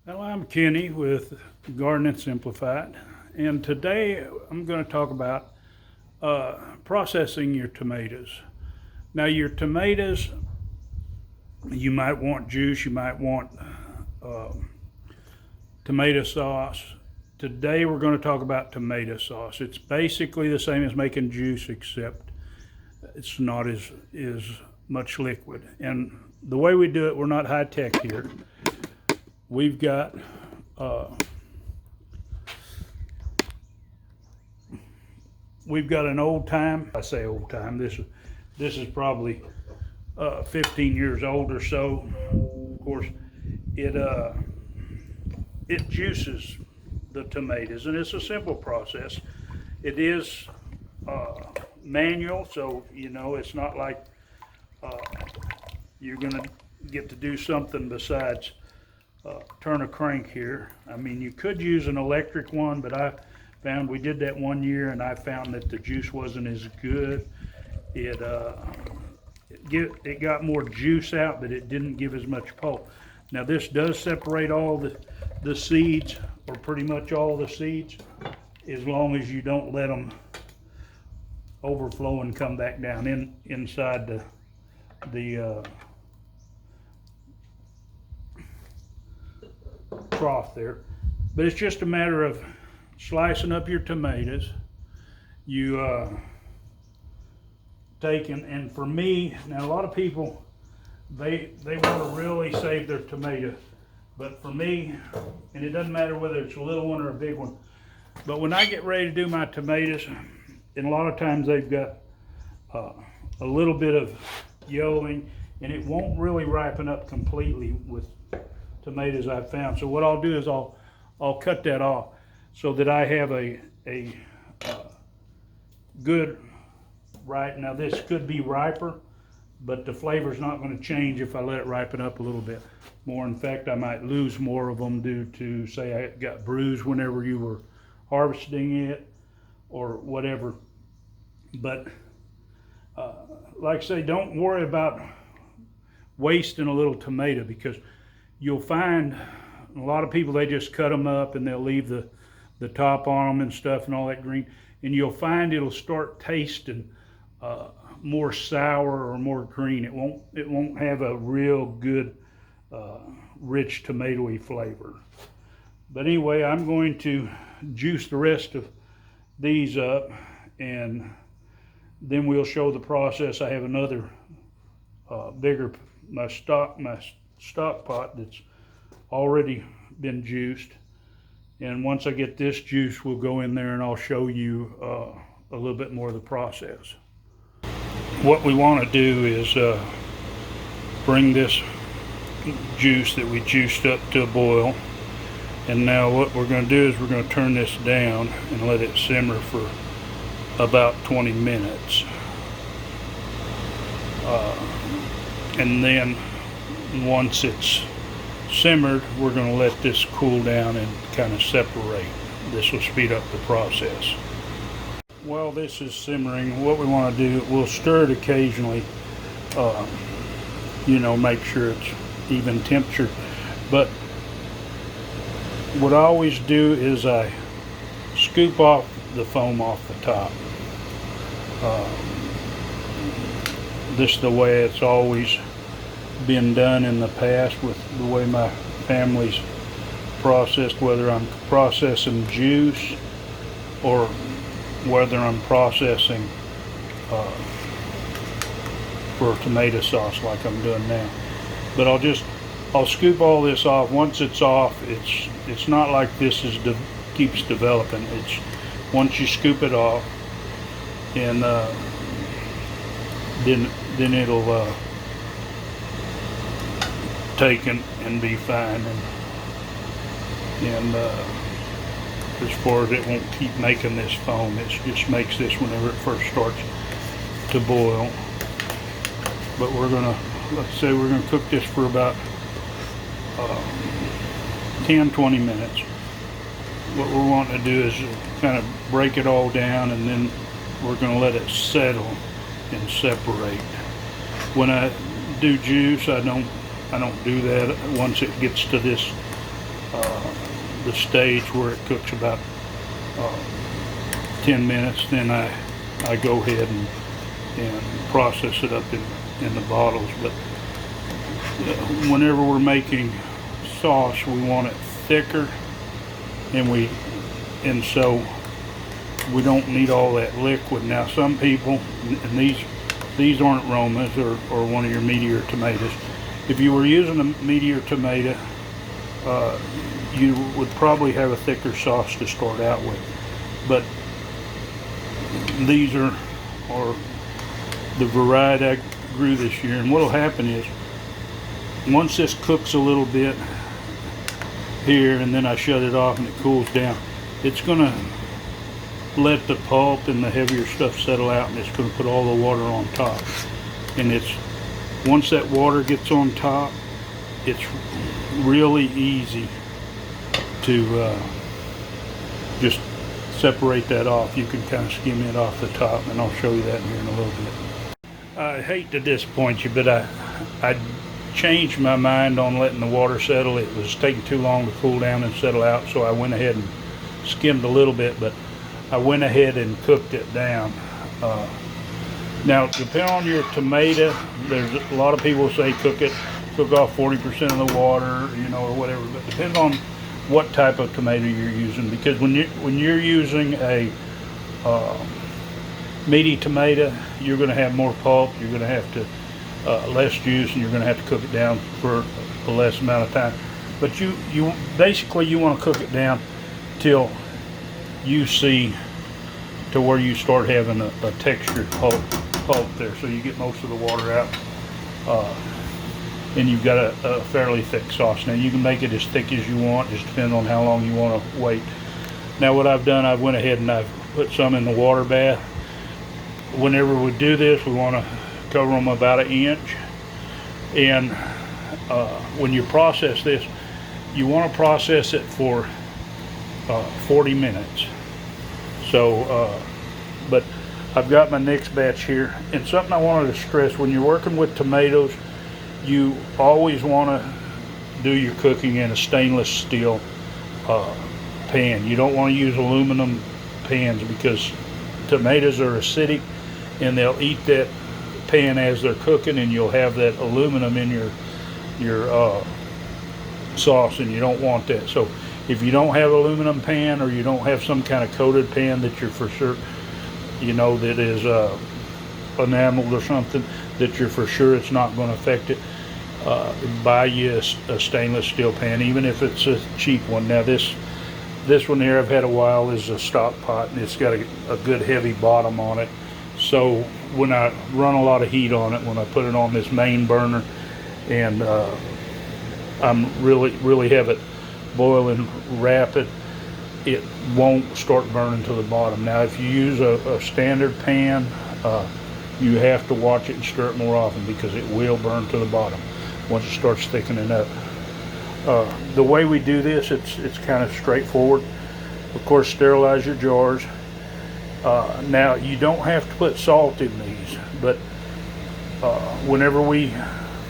Well, I'm Kenny with Gardening Simplified, and today I'm going to talk about processing your tomatoes. Now, your tomatoes, you might want juice, you might want uh, tomato sauce. Today, we're going to talk about tomato sauce. It's basically the same as making juice, except it's not as much liquid. And the way we do it, we're not high tech here. We've got uh, we've got an old time. I say old time. This is probably 15 years old or so. Of course, it it juices the tomatoes, and it's a simple process. It is manual, so you know it's not like uh, you're gonna get to do something besides turn a crank here. I mean, you could use an electric one, but I found we did that one year, and I found that the juice wasn't as good. It it got more juice out, but it didn't give as much pulp. Now this does separate all the seeds, or pretty much all the seeds, as long as you don't let them overflow and come back down inside the trough there. But it's just a matter of slicing up your tomatoes. You take and for me, now a lot of people they want to really save their tomato, but for me, and it doesn't matter whether it's a little one or a big one, but when I get ready to do my tomatoes, and a lot of times they've got a little bit of yellowing, and it won't really ripen up completely with tomatoes I've found. So what I'll do is I'll cut that off so that I have a good right. Now this could be riper, but the flavor's not going to change if I let it ripen up a little bit more. In fact, I might lose more of them due to, say, I got bruised whenever you were harvesting it or whatever. But like I say, don't worry about wasting a little tomato, because you'll find a lot of people, they just cut them up and they'll leave the top on them and stuff and all that green, and you'll find it'll start tasting more sour or more green. It won't have a real good rich tomatoey flavor. But anyway, I'm going to juice the rest of these up, and then we'll show the process. I have another bigger my stock pot that's already been juiced, and once I get this juice, we'll go in there and I'll show you a little bit more of the process. What we want to do is bring this juice that we juiced up to a boil, and now what we're going to do is we're going to turn this down and let it simmer for about 20 minutes, and then once it's simmered, we're going to let this cool down and kind of separate. This will speed up the process. While this is simmering, what we want to do, we'll stir it occasionally, make sure it's even temperature. But what I always do is I scoop off the foam off the top. This is the way it's always been done in the past with the way my family's processed, whether I'm processing juice or whether I'm processing for tomato sauce like I'm doing now. But I'll scoop all this off. Once it's off, it's not like this keeps developing. It's once you scoop it off, and then it'll take and be fine, and as far as it won't keep making this foam, it just makes this whenever it first starts to boil. But let's say we're gonna cook this for about 10-20 minutes. What we're wanting to do is kind of break it all down, and then we're going to let it settle and separate. When I do juice, I don't do that once it gets to this the stage where it cooks about 10 minutes, then I go ahead and process it up in the bottles. But whenever we're making sauce, we want it thicker, and so we don't need all that liquid. Now some people, and these aren't Romas or one of your Meteor tomatoes. If you were using a Meteor tomato, you would probably have a thicker sauce to start out with. But these are the variety I grew this year, and what'll happen is once this cooks a little bit here and then I shut it off and it cools down, it's gonna let the pulp and the heavier stuff settle out, and it's gonna put all the water on top. And once that water gets on top, it's really easy to just separate that off. You can kind of skim it off the top, and I'll show you that here in a little bit. I hate to disappoint you, but I changed my mind on letting the water settle. It was taking too long to cool down and settle out, so I went ahead and skimmed a little bit, but I went ahead and cooked it down. Now, depending on your tomato, there's a lot of people say cook off 40% of the water, or whatever. But depends on what type of tomato you're using, because when you're using a meaty tomato, you're going to have more pulp. You're going to have to less juice, and you're going to have to cook it down for a less amount of time. But you basically you want to cook it down till you see to where you start having a textured pulp there, so you get most of the water out, and you've got a fairly thick sauce. Now you can make it as thick as you want, just depending on how long you want to wait. Now what I've done, I went ahead and I've put some in the water bath. Whenever we do this, we want to cover them about 1 inch, and when you process this, you want to process it for 40 minutes. So but I've got my next batch here, and something I wanted to stress: when you're working with tomatoes, you always want to do your cooking in a stainless steel pan. You don't want to use aluminum pans, because tomatoes are acidic and they'll eat that pan as they're cooking, and you'll have that aluminum in your sauce, and you don't want that. So if you don't have aluminum pan, or you don't have some kind of coated pan that you're for sure that is enameled or something, that you're for sure it's not going to affect it, buy you a stainless steel pan, even if it's a cheap one. Now this one here I've had a while is a stock pot, and it's got a good heavy bottom on it. So when I run a lot of heat on it, when I put it on this main burner, and I'm really have it boiling rapid, it won't start burning to the bottom. Now if you use a standard pan, you have to watch it and stir it more often, because it will burn to the bottom once it starts thickening up. The way we do this, it's kind of straightforward. Of course, sterilize your jars. Now you don't have to put salt in these, but whenever we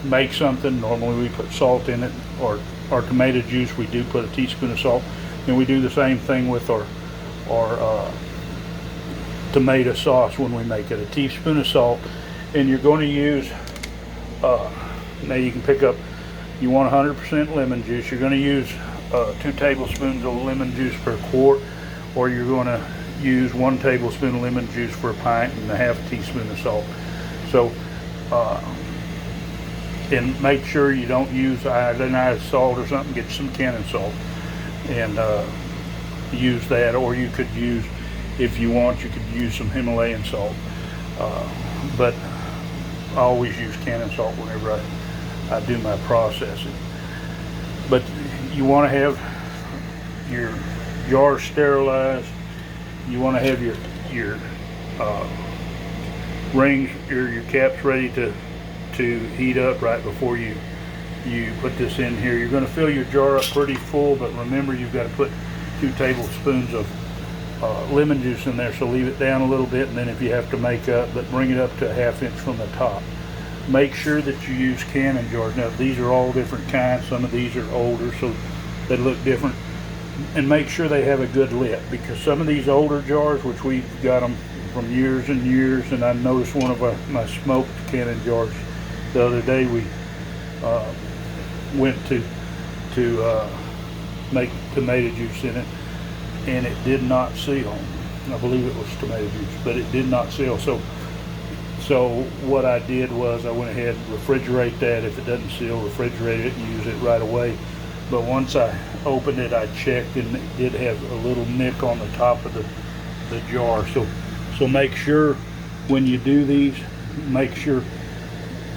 make something, normally we put salt in it, or our tomato juice, we do put a teaspoon of salt. And we do the same thing with our tomato sauce when we make it. A teaspoon of salt, and you're going to use, now you can pick up, you want 100% lemon juice. You're going to use 2 tablespoons of lemon juice per quart, or you're going to use 1 tablespoon of lemon juice for a pint, and a half a teaspoon of salt. So, and make sure you don't use iodinized salt or something. Get some Cannon salt and use that, or you could use, if you want, you could use some Himalayan salt, but I always use Cannon salt whenever I do my processing. But you want to have your jars sterilized. You want to have your rings, your caps ready to heat up right before you put this in here. You're going to fill your jar up pretty full, but remember, you've got to put 2 tablespoons of lemon juice in there, so leave it down a little bit, and then if you have to make up, but bring it up to a 1/2 inch from the top. Make sure that you use Cannon jars. Now these are all different kinds. Some of these are older, so They look different. And make sure they have a good lip, because some of these older jars, which we've got them from years and years, and I noticed one of my smoked cannon jars the other day, we went to make tomato juice in it, and it did not seal. I believe it was tomato juice, but it did not seal. So what I did was I went ahead and refrigerate that. If it doesn't seal, refrigerate it and use it right away. But once I opened it, I checked, and it did have a little nick on the top of the jar. So make sure when you do these, make sure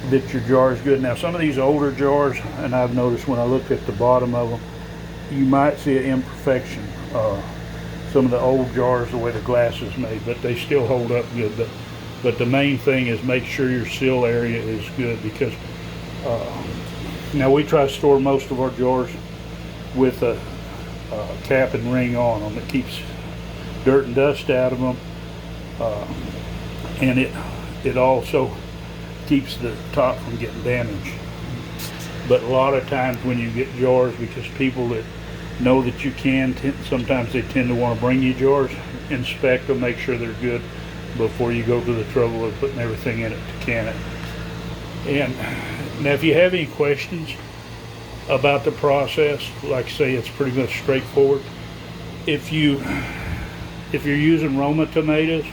that your jar is good. Now, some of these older jars, and I've noticed when I look at the bottom of them, you might see an imperfection. Some of the old jars, the way the glass is made, but they still hold up good. But the main thing is make sure your seal area is good, because now we try to store most of our jars with a cap and ring on them. It keeps dirt and dust out of them, and it also keeps the top from getting damaged. But a lot of times when you get jars, because people that know that you can, sometimes they tend to want to bring you jars, inspect them, make sure they're good before you go to the trouble of putting everything in it to can it. And now if you have any questions about the process, like I say, it's pretty much straightforward. If you're using Roma tomatoes,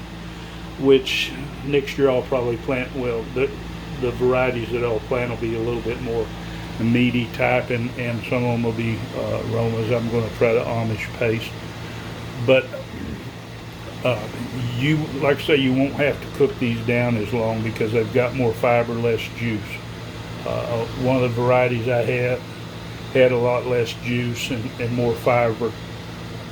which next year I'll probably plant, well, the varieties that I'll plant will be a little bit more meaty type, and some of them will be Romas. I'm going to try the Amish paste. But you, like I say, you won't have to cook these down as long, because they've got more fiber, less juice. One of the varieties I had a lot less juice and more fiber,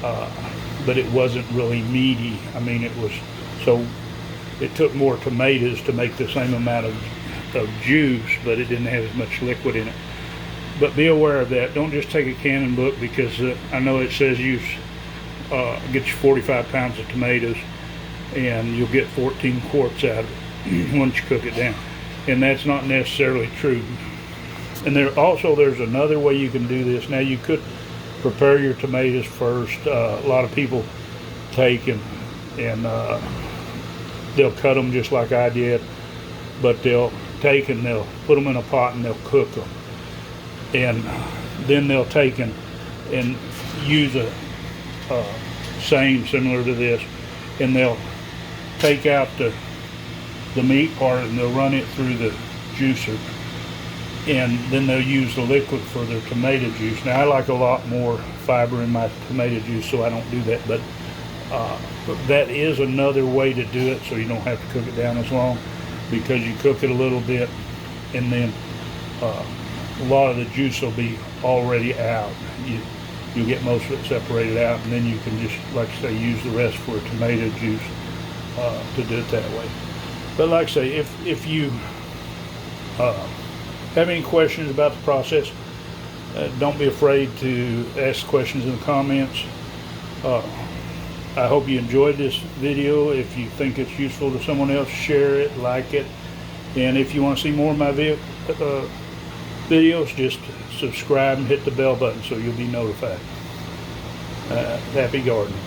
but it wasn't really meaty. I mean, it took more tomatoes to make the same amount of juice, but it didn't have as much liquid in it. But be aware of that. Don't just take a canning book, because I know it says get you 45 pounds of tomatoes and you'll get 14 quarts out of it once you cook it down. And that's not necessarily true. And there's another way you can do this. Now, you could prepare your tomatoes first. A lot of people take and they'll cut them just like I did, but they'll take and they'll put them in a pot and they'll cook them. And then they'll take and use a seine similar to this, and they'll take out the meat part and they'll run it through the juicer, and then they'll use the liquid for their tomato juice. Now, I like a lot more fiber in my tomato juice, so I don't do that, but that is another way to do it, so you don't have to cook it down as long, because you cook it a little bit and then a lot of the juice will be already out. You'll get most of it separated out, and then you can just, like I say, use the rest for tomato juice to do it that way. But like I say, if you have any questions about the process, don't be afraid to ask questions in the comments. I hope you enjoyed this video. If you think it's useful to someone else, share it, like it. And if you want to see more of my videos, just subscribe and hit the bell button so you'll be notified. Happy gardening.